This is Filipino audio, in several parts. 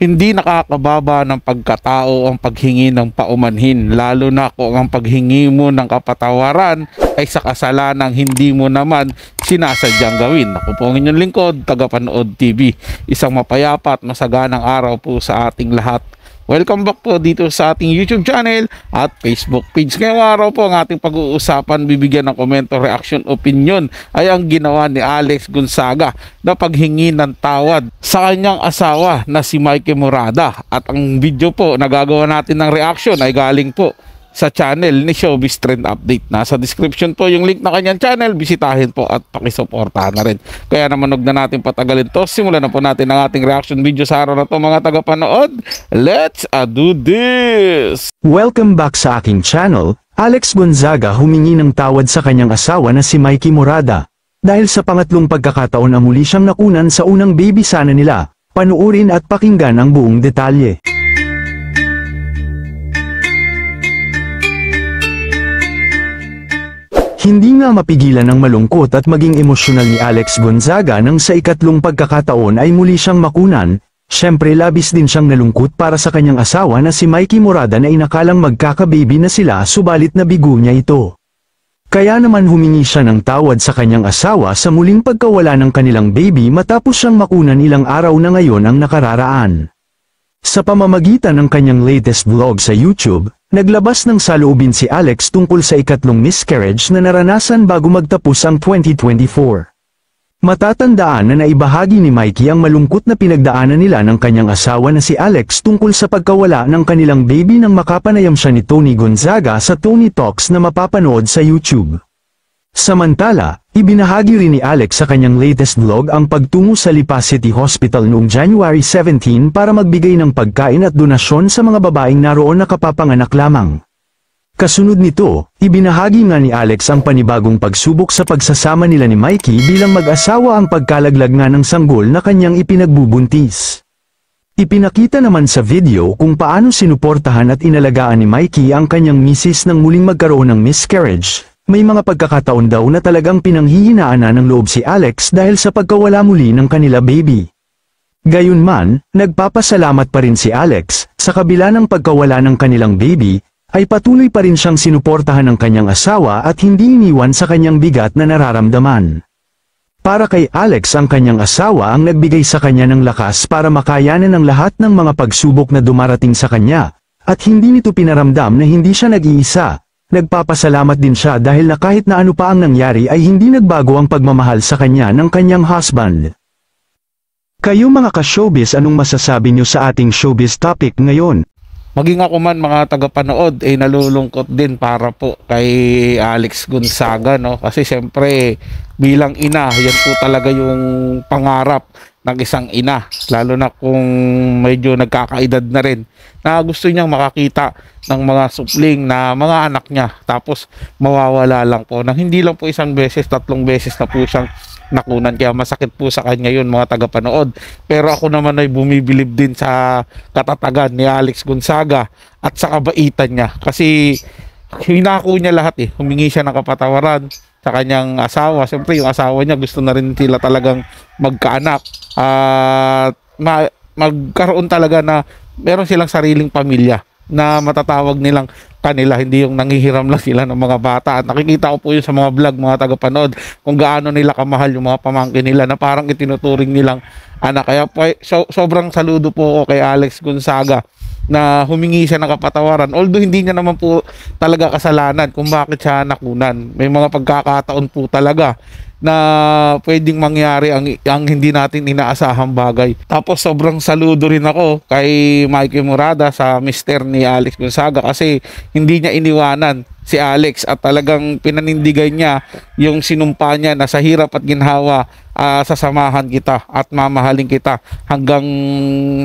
Hindi nakakababa ng pagkatao ang paghingi ng paumanhin, lalo na kung ang paghingi mo ng kapatawaran ay sa kasalanang hindi mo naman sinasadyang gawin. Ako po ang inyong lingkod, Tagapanood TV. Isang mapayapa at masaganang araw po sa ating lahat. Welcome back po dito sa ating YouTube channel at Facebook page. Ngayong araw po ang ating pag-uusapan, bibigyan ng komento, reaction, opinion ay ang ginawa ni Alex Gonzaga na paghingi ng tawad sa kanyang asawa na si Mikey Morada. At ang video po na gagawa natin ng reaction ay galing po sa channel ni Showbiz Trend Update. Nasa description po yung link na kanyang channel. Bisitahin po at pakisuportahan na rin. Kaya naman huwag na natin patagalin to. Simulan na po natin ang ating reaction video sa araw na to, mga tagapanood. Let's do this! Welcome back sa aking channel. Alex Gonzaga humingi ng tawad sa kanyang asawa na si Mikey Morada. Dahil sa pangatlong pagkakataon na muli siyang nakunan sa unang baby sana nila. Panuurin at pakinggan ang buong detalye. Hindi nga mapigilan ang malungkot at maging emosyonal ni Alex Gonzaga nang sa ikatlong pagkakataon ay muli siyang makunan. Siyempre labis din siyang nalungkot para sa kanyang asawa na si Mikey Morada na inakalang magkakababy na sila subalit nabigo niya ito. Kaya naman humingi siya ng tawad sa kanyang asawa sa muling pagkawala ng kanilang baby matapos siyang makunan ilang araw na ngayon ang nakararaan. Sa pamamagitan ng kanyang latest vlog sa YouTube, naglabas ng saloobin si Alex tungkol sa ikatlong miscarriage na naranasan bago magtapos ang 2024. Matatandaan na naibahagi ni Mikey ang malungkot na pinagdaanan nila ng kanyang asawa na si Alex tungkol sa pagkawala ng kanilang baby nang makapanayam siya ni Tony Gonzaga sa Tony Talks na mapapanood sa YouTube. Samantala, ibinahagi rin ni Alex sa kanyang latest vlog ang pagtungo sa Lipa City Hospital noong January 17 para magbigay ng pagkain at donasyon sa mga babaeng naroon na kapapanganak lamang. Kasunod nito, ibinahagi nga ni Alex ang panibagong pagsubok sa pagsasama nila ni Mikey bilang mag-asawa ang pagkalaglag nga ng sanggol na kanyang ipinagbubuntis. Ipinakita naman sa video kung paano sinuportahan at inalagaan ni Mikey ang kanyang misis nang muling magkaroon ng miscarriage. May mga pagkakataon daw na talagang pinanghihinaan na ng loob si Alex dahil sa pagkawala muli ng kanila baby. Gayunman, nagpapasalamat pa rin si Alex, sa kabila ng pagkawala ng kanilang baby, ay patuloy pa rin siyang sinuportahan ng kanyang asawa at hindi iniwan sa kanyang bigat na nararamdaman. Para kay Alex ang kanyang asawa ang nagbigay sa kanya ng lakas para makayanan ang lahat ng mga pagsubok na dumarating sa kanya, at hindi nito pinaramdam na hindi siya nag-iisa. Nagpapasalamat din siya dahil na kahit na ano pa ang nangyari ay hindi nagbago ang pagmamahal sa kanya ng kanyang husband. Kayo mga ka-showbiz, anong masasabi nyo sa ating showbiz topic ngayon? Maging ako man, mga tagapanood, ay nalulungkot din para po kay Alex Gonzaga, no? Kasi siyempre bilang ina, yan po talaga yung pangarap ng isang ina, lalo na kung medyo nagkakaedad na rin, na gusto niyang makakita ng mga supling na mga anak niya, tapos mawawala lang po nang hindi lang po isang beses, tatlong beses na po siyang nakunan. Kaya masakit po sa kanya yun, mga tagapanood. Pero ako naman ay bumibilib din sa katatagan ni Alex Gonzaga at sa kabaitan niya, kasi hinako niya lahat humingi siya ng kapatawaran sa kanyang asawa. Siyempre yung asawa niya gusto na rin sila talagang magkaanak at magkaroon talaga na meron silang sariling pamilya na matatawag nilang kanila, hindi yung nanghihiram lang sila ng mga bata. At nakikita ko po yun sa mga vlog, mga tagapanood, kung gaano nila kamahal yung mga pamangkin nila na parang itinuturing nilang anak. Kaya po, sobrang saludo po ako kay Alex Gonzaga na humingi siya ng kapatawaran, although hindi niya naman po talaga kasalanan kung bakit siya nakunan. May mga pagkakataon po talaga na pwedeng mangyari ang hindi natin inaasahang bagay. Tapos sobrang saludo rin ako kay Mikey Morada, sa mister ni Alex Gonzaga, kasi hindi niya iniwanan si Alex at talagang pinanindigan niya yung sinumpa niya na sa hirap at ginhawa, sasamahan kita at mamahalin kita hanggang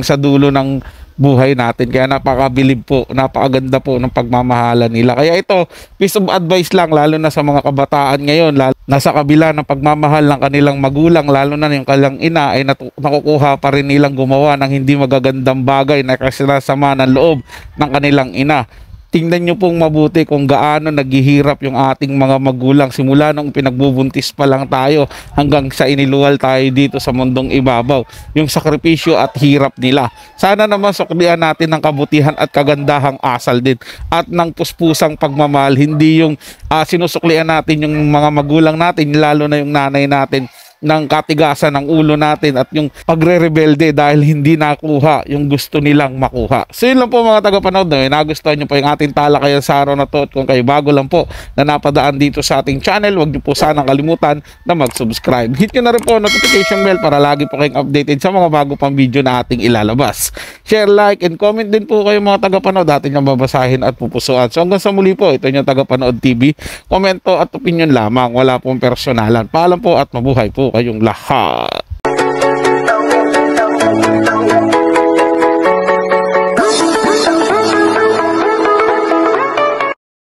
sa dulo ng buhay natin. Kaya napakabilib po, napakaganda po ng pagmamahalan nila. Kaya ito, piece of advice lang, lalo na sa mga kabataan ngayon, nasa kabila ng pagmamahal ng kanilang magulang, lalo na yung kanilang ina, ay nakukuha pa rin nilang gumawa ng hindi magagandang bagay na kasama ng loob ng kanilang ina. tingnan nyo pong mabuti kung gaano naghihirap yung ating mga magulang simula nung pinagbubuntis pa lang tayo hanggang sa iniluwal tayo dito sa mundong ibabaw. Yung sakripisyo at hirap nila. Sana naman suklian natin ng kabutihan at kagandahang asal din at ng puspusang pagmamahal. Hindi yung sinusuklian natin yung mga magulang natin, lalo na yung nanay natin, ng katigasan ng ulo natin at yung pagre-rebelde dahil hindi nakuha yung gusto nilang makuha. So yun lang po mga tagapanood, no? Nagustuhan nyo po yung ating talakayan sa araw na to, at kung kayo bago lang po na napadaan dito sa ating channel, huwag nyo po sanang kalimutan na mag-subscribe. Hit nyo na rin po notification bell para lagi po kayong updated sa mga bago pang video na ating ilalabas. Share, like, and comment din po kayo mga tagapanood, ating yung babasahin at pupusuan. So hanggang sa muli po, ito yung Tagapanood TV. Komento at opinion lamang, wala pong personalan. Paalam po at mabuhay po kayong lahat.